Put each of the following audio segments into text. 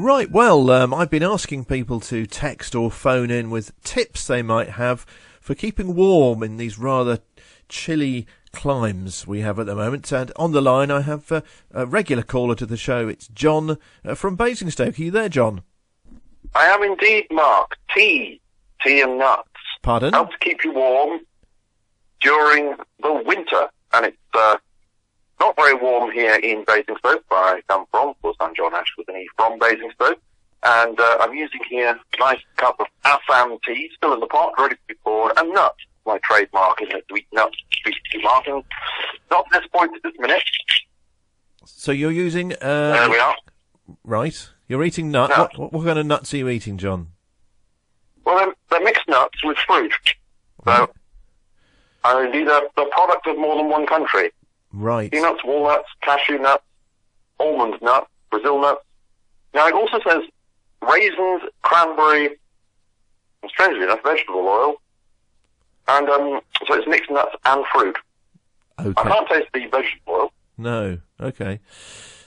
Right, well, I've been asking people to text or phone in with tips they might have for keeping warm in these rather chilly climes we have at the moment. And on the line I have a regular caller to the show. It's John from Basingstoke. Are you there, John? I am indeed, Mark. Tea and nuts. Pardon? Helps keep you warm during the winter. And it's not very warm here in Basingstoke, where I come from. Of course, I'm John Ashe with an E from Basingstoke. And I'm using here a nice cup of Ashe tea, still in the pot, ready to be poured, and nuts. My trademark, isn't it? Sweet nuts, sweet tea, Martin. Not at this point at this minute. So you're using... there we are. Right. You're eating nuts. Nuts. What kind of nuts are you eating, John? Well, they're mixed nuts with fruit. So, these are the product of more than one country. Right. Peanuts, walnuts, cashew nuts, almond nuts, Brazil nuts. Now, it also says raisins, cranberry, and strangely enough, vegetable oil. And so it's mixed nuts and fruit. Okay. I can't taste the vegetable oil. No. Okay.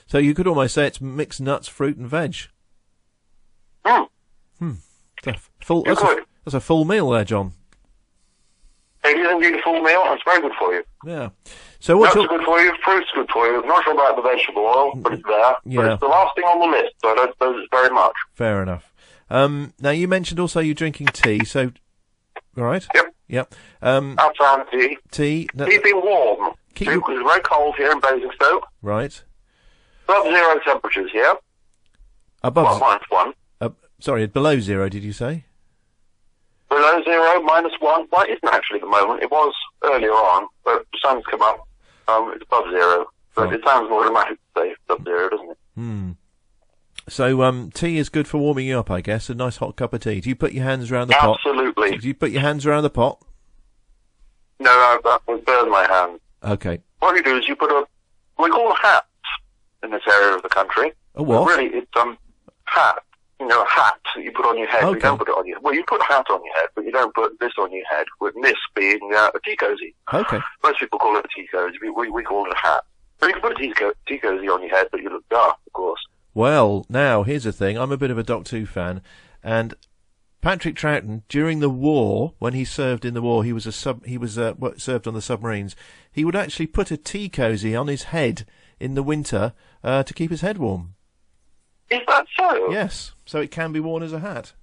So you could almost say it's mixed nuts, fruit, and veg. That's a full meal there, John. It is indeed a full meal, and it's very good for you. Yeah. So what's Nuts are good for you, fruit's good for you. I'm not sure about the vegetable oil, but it's there. Yeah. But it's the last thing on the list, so I don't suppose it's very much. Fair enough. Now, you mentioned also you're drinking tea, so... All right? Yep. Outside tea. Tea. No, keeping warm. Because it's very cold here in Basingstoke. Right. Above zero temperatures here. Above... Well, -1. Sorry, below zero, did you say? Below zero, -1. Well, it isn't actually at the moment. It was earlier on, but the sun's come up. It's above zero. But it sounds more dramatic to say above zero, doesn't it? So, tea is good for warming you up, I guess. A nice hot cup of tea. Do you put your hands around the pot? Absolutely. Do you put your hands around the pot? No, that would burn my hand. Okay. What you do is you put we call them hats in this area of the country. A what? But really, it's hat. You know, a hat that you put on your head. Okay. You don't put it on your... Well, you put a hat on your head, but you don't put this on your head, with this being a tea cozy. Okay. Most people call it a tea cozy. We call it a hat. But you can put a tea cozy on your head, but you look dark, of course. Well, now, here's the thing. I'm a bit of a Doctor Who fan, and Patrick Troughton, during the war, when he served in the war, he was served on the submarines. He would actually put a tea cozy on his head in the winter to keep his head warm. Is that so? Yes, so it can be worn as a hat.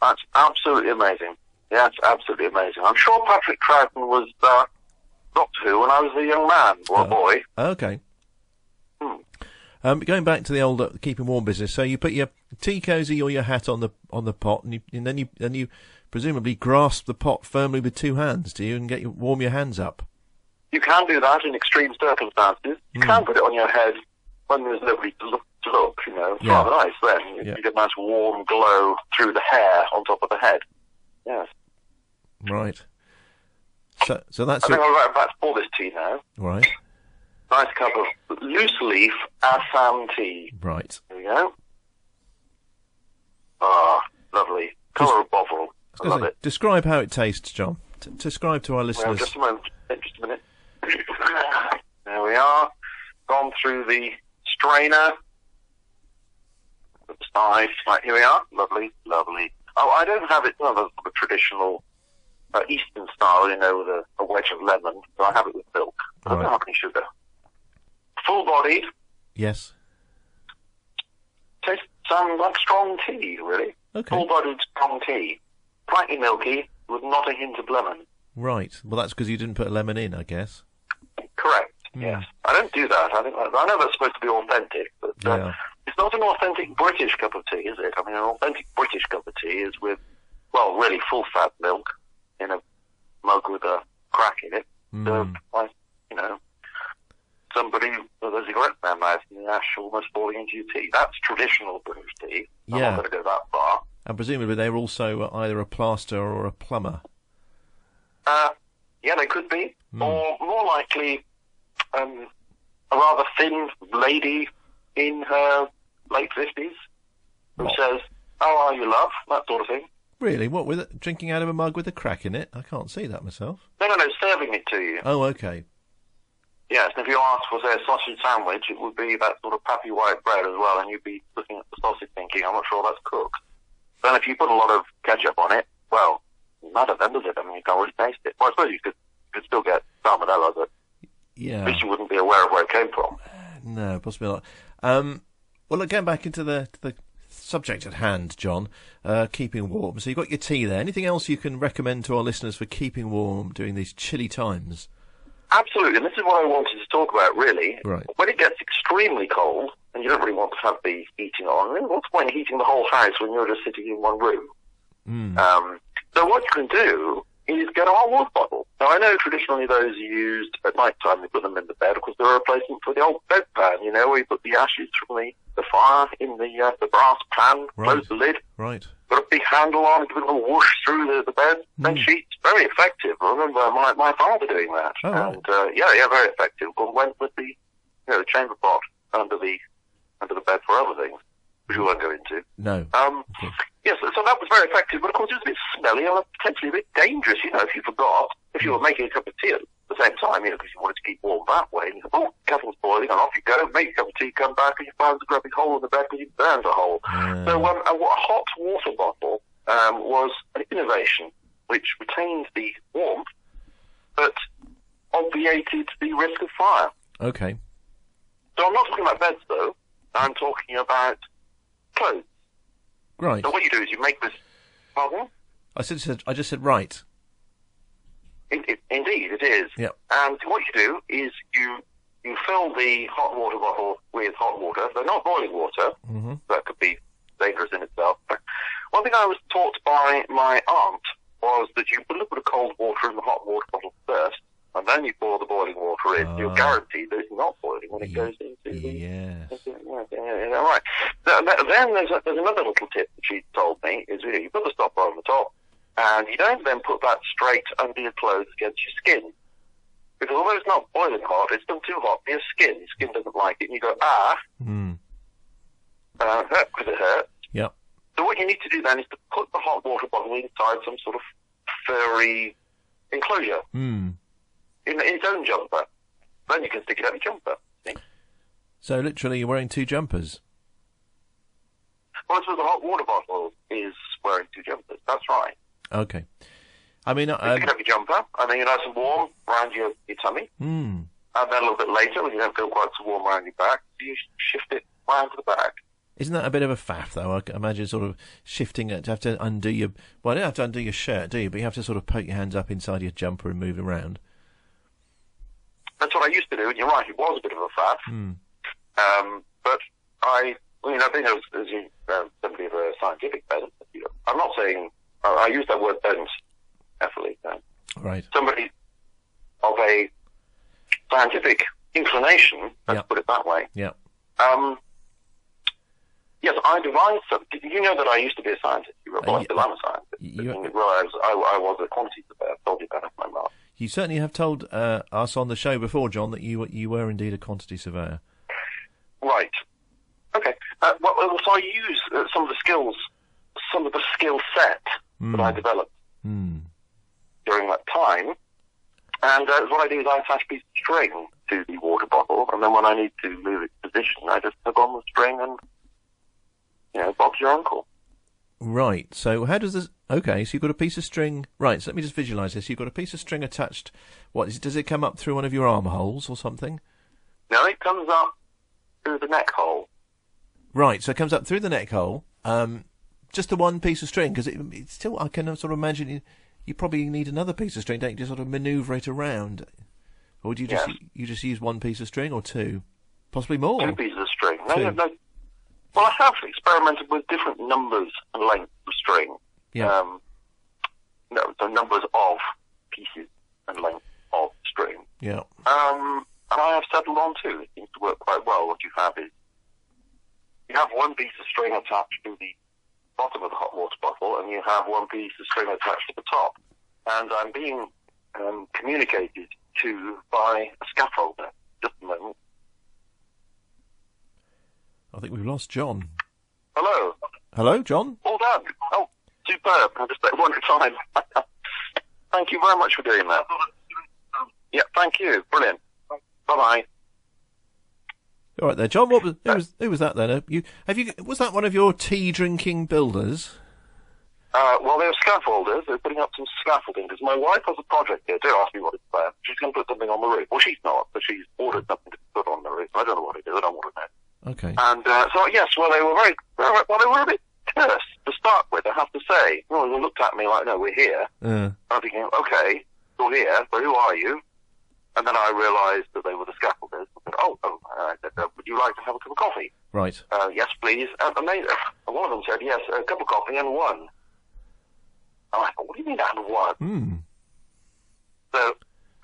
That's absolutely amazing. Yeah, it's absolutely amazing. I'm sure Patrick Troughton was Doctor Who when I was a young man, or a boy. Okay. Going back to the old keeping warm business, so you put your tea cozy or your hat on the pot, and then you presumably grasp the pot firmly with two hands, do you, and warm your hands up? You can do that in extreme circumstances. You can put it on your head when there's nobody to look. You know, it's rather nice then. You get a nice warm glow through the hair on top of the head. Yes. Right. So that's... I think I'm about to pour this tea now. Right. Nice cup of loose leaf Assam tea. Right. There we go. Ah, lovely. Colour of bovril. I love it. Describe how it tastes, John. Describe to our listeners. Well, just a moment. Just a minute. There we are. Gone through the strainer. The side. Right, here we are. Lovely, lovely. Oh, I don't have it the traditional Eastern style, you know, with a wedge of lemon. So I have it with milk. I don't have any sugar. Full-bodied. Yes. Tastes like strong tea, really. Okay. Full-bodied strong tea. Slightly milky, with not a hint of lemon. Right. Well, that's because you didn't put lemon in, I guess. Correct. Yes. I don't do that. I know that's supposed to be authentic, but it's not an authentic British cup of tea, is it? I mean, an authentic British cup of tea is with, well, really full-fat milk in a mug with a crack in it. Served by, you know, somebody with a cigarette in their mouth and the ash almost falling into your tea. That's traditional British tea. I'm not going to go that far. And presumably they're also either a plaster or a plumber. Yeah, they could be. Or more likely, a rather thin lady in her late 50s who says, "How are you, love?" That sort of thing. Really? What, with it, drinking out of a mug with a crack in it? I can't see that myself. No, serving it to you. Oh, okay. Yes, and if you asked for, say, a sausage sandwich, it would be that sort of puffy white bread as well, and you'd be looking at the sausage thinking, I'm not sure that's cooked. Then if you put a lot of ketchup on it, well, none of them does it. I mean, you can't really taste it. Well, I suppose you could still get salmonella, but at least you wouldn't be aware of where it came from. No, possibly not. Well, look, getting back into the subject at hand, John, keeping warm. So you've got your tea there. Anything else you can recommend to our listeners for keeping warm during these chilly times? Absolutely, and this is what I wanted to talk about, really. Right. When it gets extremely cold, and you don't really want to have the heating on, then what's the point in heating the whole house when you're just sitting in one room? So what you can do is get a hot water bottle. Now, I know traditionally those are used at night time, they put them in the bed, because they're a replacement for the old bedpan, you know, where you put the ashes from the fire in the brass pan, close the lid. Right. Got a big handle on, give it a whoosh through the bed sheets. Very effective. I remember my father doing that. Oh, right. And yeah, very effective. But went with the the chamber pot under the bed for other things, which we won't go into. No. Yes, so that was very effective. But of course, it was a bit smelly and potentially a bit dangerous. You know, if you forgot, if you were making a cup of tea at the same time, because you wanted to keep warm that way. And you thought, oh, kettle's boiling, and off you go. Make a cup of tea, come back, and you find the grubby hole in the bed because you burned a hole. So a hot water bottle was an innovation which retained the warmth, but obviated the risk of fire. Okay. So I'm not talking about beds, though. I'm talking about clothes. Right. So what you do is you make this... Pardon? I just said right. Indeed, it is. Yep. And what you do is you fill the hot water bottle with hot water. They're not boiling water. Mm-hmm. That could be dangerous in itself. One thing I was taught by my aunt was that you put a little bit of cold water in the hot water bottle first, and then you pour the boiling water in. You're guaranteed that it's not boiling when it goes into the... Yeah, right. Then there's another little tip that she told me, is you put the stopper on the top, and you don't then put that straight under your clothes against your skin. Because although it's not boiling hot, it's still too hot for your skin. Your skin doesn't like it, and you go, because it hurts. Yeah. So what you need to do then is to put the hot water bottle inside some sort of furry enclosure. In its own jumper. Then you can stick it up your jumper. See? So literally you're wearing two jumpers? Well, so the hot water bottle is wearing two jumpers. That's right. Okay. I mean... you pick up your jumper, and then you're nice and warm around your tummy. And then a little bit later, when you don't feel quite so warm around your back, you shift it round to the back. Isn't that a bit of a faff, though? I can imagine sort of shifting it to have to undo your... Well, you don't have to undo your shirt, do you? But you have to sort of poke your hands up inside your jumper and move around. That's what I used to do, and you're right, it was a bit of a faff. But I've been as somebody of a scientific bent. I'm not saying... I use that word bent carefully. Right. Somebody of a scientific inclination, let's put it that way. Yeah. Yes, I devised something. You know that I used to be a scientist. I still am a scientist. I was a quantity surveyor. I've told you that, haven't I, Mark? You certainly have told us on the show before, John, that you were indeed a quantity surveyor. Right. Okay. So I use some of the skill set that I developed during that time. And what I do is I attach a piece of string to the water bottle, and then when I need to move its position, I just hook on the string and, Bob's your uncle. Right. So how does this... Okay, so you've got a piece of string... Right, so let me just visualise this. You've got a piece of string attached... Does it come up through one of your arm holes or something? No, it comes up through the neck hole. Right, so it comes up through the neck hole. Just the one piece of string, because it's still... I can sort of imagine you probably need another piece of string, don't you, to sort of manoeuvre it around? Or do you just use one piece of string or two? Possibly more? Two pieces of string. No. Well, I have experimented with different numbers and lengths of string. Yeah. The numbers of pieces and length of string. Yeah. And I have settled on two. It seems to work quite well. What you have is you have one piece of string attached to the bottom of the hot water bottle, and you have one piece of string attached to the top. And I'm being communicated to by a scaffolder. Just a moment. I think we've lost John. Hello. Hello, John? All done. Oh, superb. I'll just take one at a time. Thank you very much for doing that. Yeah, thank you. Brilliant. Bye. Bye-bye. All right there, John. Who was that then? Was that one of your tea drinking builders? Well, they were scaffolders. They were putting up some scaffolding because my wife has a project here. Don't ask me what it's about. She's going to put something on the roof. Well, she's not, but she's ordered something to put on the roof. I don't know what it is. I don't want to know. Okay. And so yes, well, they were they were a bit terse to start with. I have to say. Well, they looked at me like, "No, we're here." I'm thinking, "Okay, you're here, but who are you?" And then I realised that they were the scaffolders. I said, I said, would you like to have a cup of coffee? Right. Yes, please. And one of them said, yes, a cup of coffee and one. And I thought, what do you mean and one? So,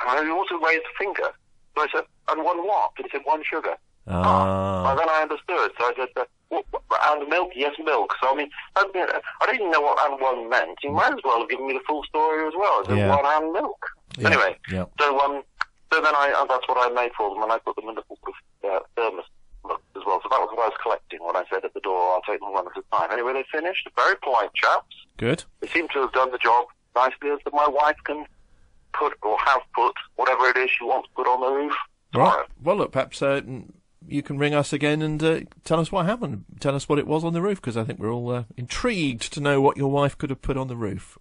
and he also raised a finger. So I said, and one what? And he said, one sugar. And then I understood. So I said, and milk? Yes, milk. So, I mean, I didn't even know what and one meant. You might as well have given me the full story as well. I said, one and milk. Yeah. Anyway, yeah. So then that's what I made for them, and I put them in the thermos as well. So that was what I was collecting when I said at the door, I'll take them one at a time. Anyway, they finished. Very polite chaps. Good. They seem to have done the job nicely, as that my wife can put, or have put, whatever it is she wants to put on the roof tomorrow. Right. Well, look, perhaps you can ring us again and tell us what happened. Tell us what it was on the roof, because I think we're all intrigued to know what your wife could have put on the roof.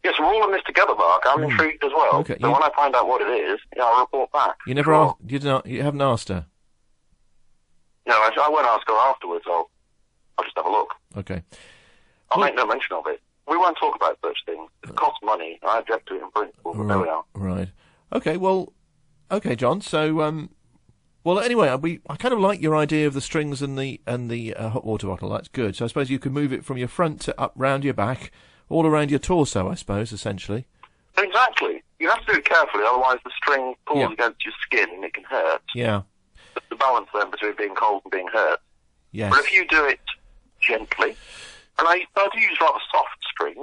Yes, we're all in this together, Mark. I'm intrigued as well. Okay, so when I find out what it is, I'll report back. You never asked, you haven't asked her? No, I won't ask her afterwards. I'll just have a look. Okay. I'll make no mention of it. We won't talk about such things. It costs money. I object to it in principle, but there we are. Right. Okay, well, okay, John, so, well, anyway, I kind of like your idea of the strings and the hot water bottle. That's good. So I suppose you can move it from your front to up round your back, all around your torso, I suppose, essentially. Exactly. You have to do it carefully, otherwise the string pulls against your skin and it can hurt. Yeah. The balance then between being cold and being hurt. Yes. But if you do it gently, and I do use rather soft string,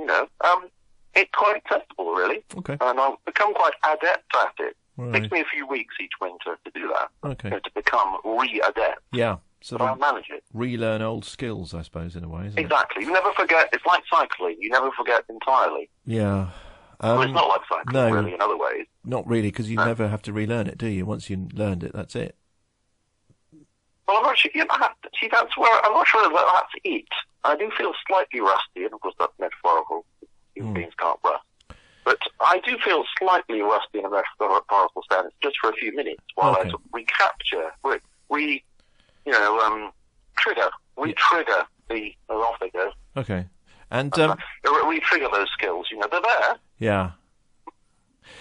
it's quite acceptable, really. Okay. And I've become quite adept at it. Right. It takes me a few weeks each winter to do that. Okay. To become re-adept. Yeah. So I manage it. Relearn old skills, I suppose, in a way, isn't Exactly. You never forget. It's like cycling. You never forget entirely. Yeah. Well, it's not like cycling, really, in other ways. Not really, because you never have to relearn it, do you? Once you learned it, that's it. Well, I'm not sure. That's where I'm not sure that that's it. I do feel slightly rusty, and of course that's metaphorical. Human beings can't rust. But I do feel slightly rusty in a metaphorical sense, just for a few minutes, while I recapture, trigger. We trigger off they go. Okay. And we trigger those skills. They're there. Yeah.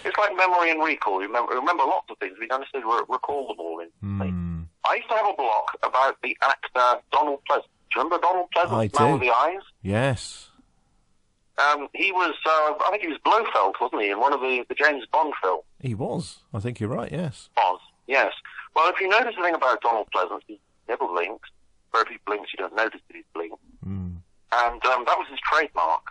It's like memory and recall. You remember lots of things. We don't necessarily recall them all in. I used to have a block about the actor Donald Pleasant. Do you remember Donald Pleasant, Man with the Eyes? Yes. He was, I think he was Blofeld, wasn't he, in one of the James Bond films? He was. I think you're right, yes. Yes. Well, if you notice the thing about Donald Pleasant, he never blinks. Where if he blinks, you don't notice that he's blinking. And that was his trademark.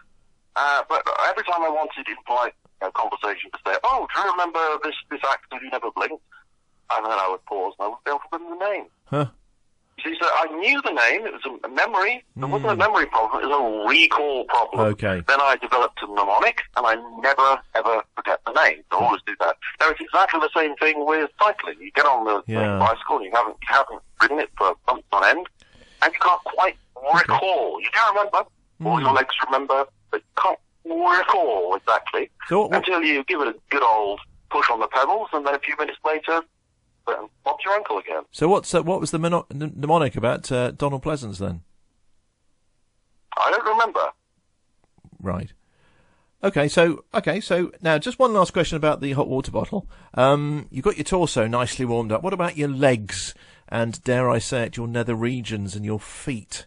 But every time I wanted in polite conversation to say, oh, do you remember this actor who never blinked? And then I would pause and I would be able to remember the name. Huh. See, so I knew the name. It was a memory. It wasn't a memory problem. It was a recall problem. Okay. Then I developed a mnemonic, and I never, ever forget the name. I always do that. Now, it's exactly the same thing with cycling. You get on the bicycle, and you haven't ridden it for months on end, and you can't quite recall. You can remember. All your legs remember, but you can't recall exactly until you give it a good old push on the pedals, and then a few minutes later, bob's your uncle again. So what was the mnemonic about Donald Pleasance then? I don't remember. Right. Okay, so now just one last question about the hot water bottle. You've got your torso nicely warmed up. What about your legs and, dare I say it, your nether regions and your feet?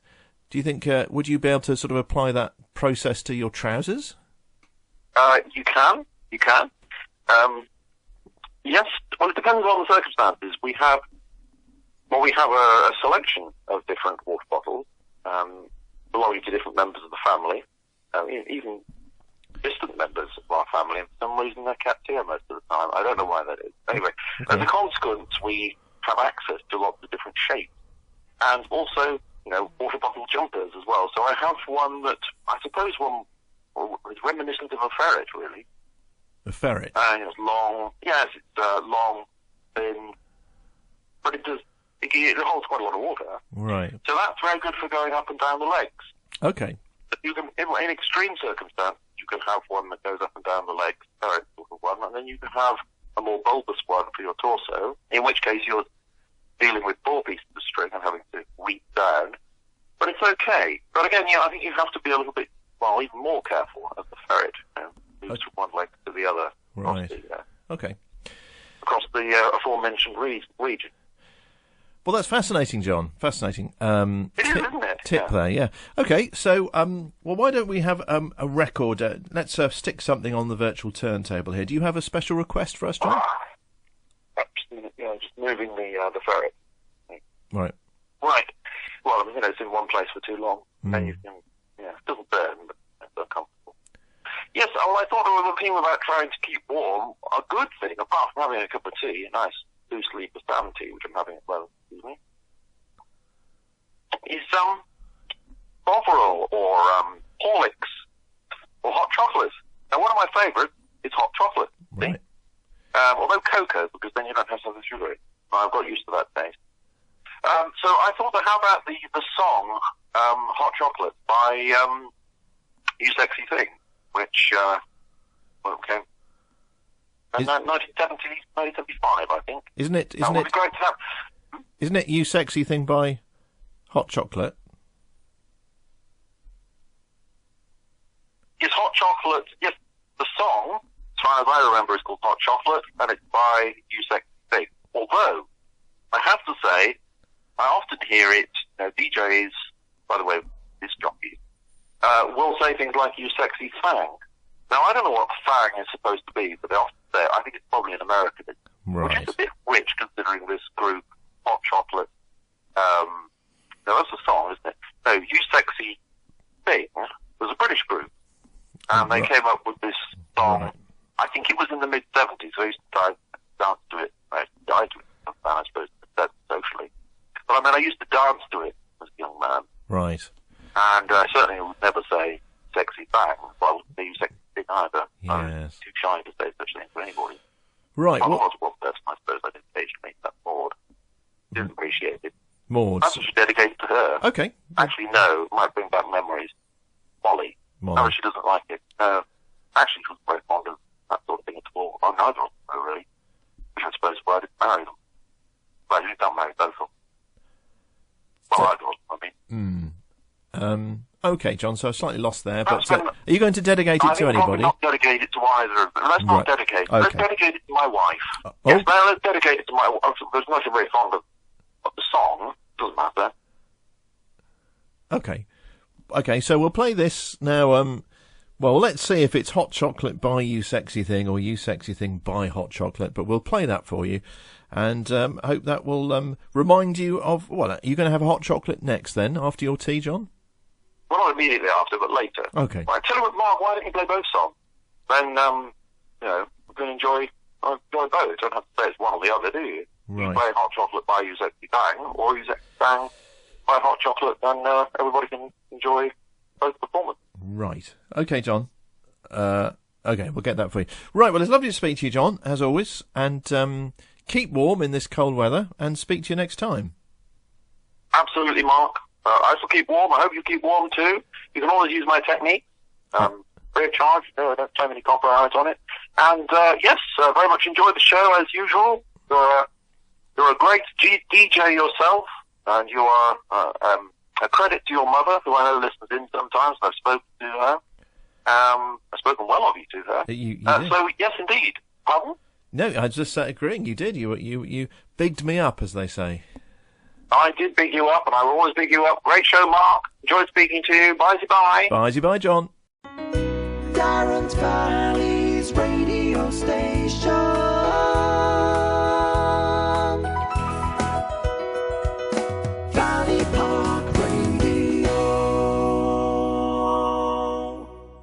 Do you think, would you be able to sort of apply that process to your trousers? You can. Yes. Well, it depends on the circumstances. We have a selection of different water bottles belonging to different members of the family, even distant members of our family. And for some reason, they're kept here most of the time. I don't know why that is. Anyway, as a consequence, we have access to lots of different shapes, and also, water bottle jumpers as well. So I have one that I suppose is reminiscent of a ferret, really. A ferret? It's long. Yes, it's long, thin, but it holds quite a lot of water. Right. So that's very good for going up and down the legs. Okay. But you can, in extreme circumstances, you can have one that goes up and down the legs, ferret sort of one, and then you can have a more bulbous one for your torso, in which case you're dealing with 4 pieces of string and having to weep down. But it's okay. But again, I think you have to be a little bit, even more careful as the ferret moves from one leg to the other. Right. Okay. Across the aforementioned region. Well, that's fascinating, John. Fascinating. It is, isn't it? Tip there, yeah. Okay, so, why don't we have a record? Let's stick something on the virtual turntable here. Do you have a special request for us, John? Just moving the ferret. Right. Right. Well, it's in one place for too long. And you can, it doesn't burn, but it's uncomfortable. Yes, I thought there was a thing about trying to keep warm. A good thing, apart from having a cup of tea, a nice loose leaf of salmon tea, which I'm having at the moment, is Bovril or Horlicks or hot chocolate. Now, one of my favourites is hot chocolate. Right. Although cocoa, because then you don't have to have the sugar in. I've got used to that taste. So I thought, how about the song Hot Chocolate by You Sexy Thing, which came in 1975, I think. Isn't it? Would be great to have. Isn't it You Sexy Thing by Hot Chocolate? Yes, Hot Chocolate. Yes, the song, as far as I remember, is called Hot Chocolate, and it's by You Sexy Thing. Although, I have to say, I often hear it, DJs, by the way, disc jockeys, will say things like, you sexy fang. Now, I don't know what fang is supposed to be, but they often say it. I think it's probably an American, right. Which is a bit rich considering this group, Hot Chocolate. That's a song, isn't it? No, You Sexy Thing was a British group, and they came up with this song. Right. I think it was in the mid-70s, so I used to dance to it. I died to it, I suppose, socially. But I used to dance to it as a young man. Right. And I certainly would never say sexy bang. Well, I wouldn't say you sexy thing either. Yes. I'm too shy to say such things to anybody. Right. I was one person, I suppose, I did occasionally, that Maud. Didn't appreciate it. Maud. That's what she dedicated to her. Okay. Actually, no, it might bring back memories. Molly. No, she doesn't like it. Actually, she was very fond of that sort of thing at all. Oh, neither of them, really. Which I suppose why I didn't marry them. But I didn't marry both of them. Well, okay, John, so I slightly lost there, but are you going to dedicate it to anybody? Not dedicate it to either of them. Let's not dedicate it. Okay. Let's dedicate it to my wife. Yes, let's dedicate it to my wife. There's nothing very fond of the song. Doesn't matter. Okay, so we'll play this now. Well, let's see if it's Hot Chocolate by You Sexy Thing or You Sexy Thing by Hot Chocolate, but we'll play that for you. And hope that will remind you of... Well, are you going to have a hot chocolate next, then, after your tea, John? Well, not immediately after, but later. Okay. Right, tell you what, Mark, why don't you play both songs? Then, we're going to enjoy both. You don't have to say it's one or the other, do you? Right. You play Hot Chocolate by You Sexy Bang, or You Sexy Bang by Hot Chocolate, and everybody can enjoy both performances. Right. Okay, John. Okay, we'll get that for you. Right, well, it's lovely to speak to you, John, as always, and... keep warm in this cold weather, and speak to you next time. Absolutely, Mark. I shall keep warm. I hope you keep warm too. You can always use my technique. Free of charge. No, I don't claim any copyright on it. And yes, very much enjoyed the show as usual. You're a great DJ yourself, and you are a credit to your mother, who I know listens in sometimes. I've spoken to her. I've spoken well of you to her. You did. So yes, indeed. Pardon? No, I just agreeing. You did. You bigged me up, as they say. I did big you up, and I will always big you up. Great show, Mark. Enjoyed speaking to you. Bye-bye. Bye-bye, John. Darren's Valley's radio station.